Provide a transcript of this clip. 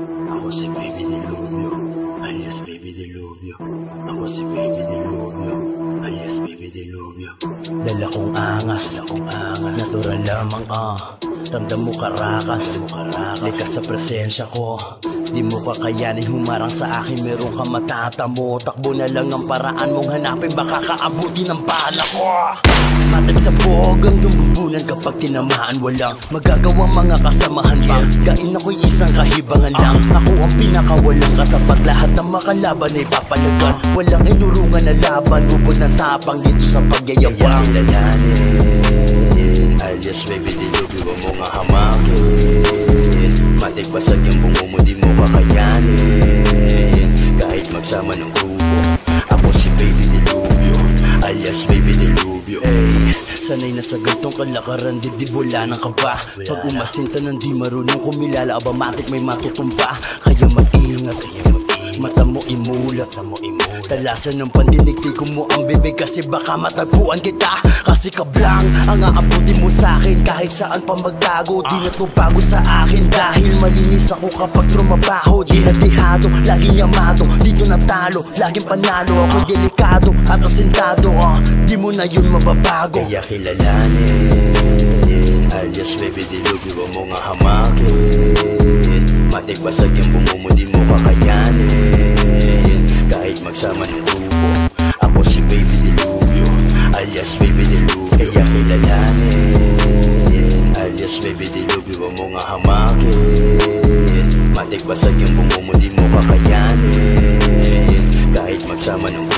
Ako si Baby Diluvio, alias Baby Diluvio. Ako si Baby Diluvio, alias Baby Diluvio. Dala kong angas, natural lamang ramdam mo karakas, likas sa presensya ko. Di mo kakayanin humarang sa akin, meron ka matatamo. Takbo na lang ang paraan mong hanapin, baka kaabuti ng bala ko. Matag sa buhog hanggang bubunan kapag tinamaan, walang magagawa mga kasamahan pa. Kain ako'y isang kahibangan lang. Ako ang pinakawalang katapat, lahat ng makalaban ay papalagan. Walang inurungan na laban, ubod ng tapang dito sa pagyayabang. Kilalanin, alias Baby Diluvio, huwag mo nga hamakin. Matik basag yung bungo mo, di mo kakayanin. Kahit magsama ng grupo, ako si Baby Diluvio, alias Baby Diluvio. Sanay na sa gantong kalakaran, dibdib wala ng kaba. Pag umasinta ng di marunong kumilala, aba matik may matutumpa. Kaya mag-ingat, mata mo imulat, talasan ng pandinig, tiko mo ang bibig, kasi baka matagpuan kita. Kasi kablang ang aabutin mo sa'kin, kahit saan pa magtago. Di na to bago sa akin, dahil malinis ako kapag trumabaho. Di na dihado, laging yamado, dito natalo, laging panalo. Ako'y delikado at asintado, di mo na yun mababago. Kaya kilalanin, alias Baby Diluvio, huwag mo nga hamakin. Matik basag yung bungo mo, di mo kakayanin. Kahit magsama ng grupo, ako si Baby Diluvio, alias Baby Diluvio. Kaya kilalanin, alias Baby Diluvio, huwag mo nga hamakin. Matik basag yung bungo mo, di mo kakayanin. Kahit magsama ng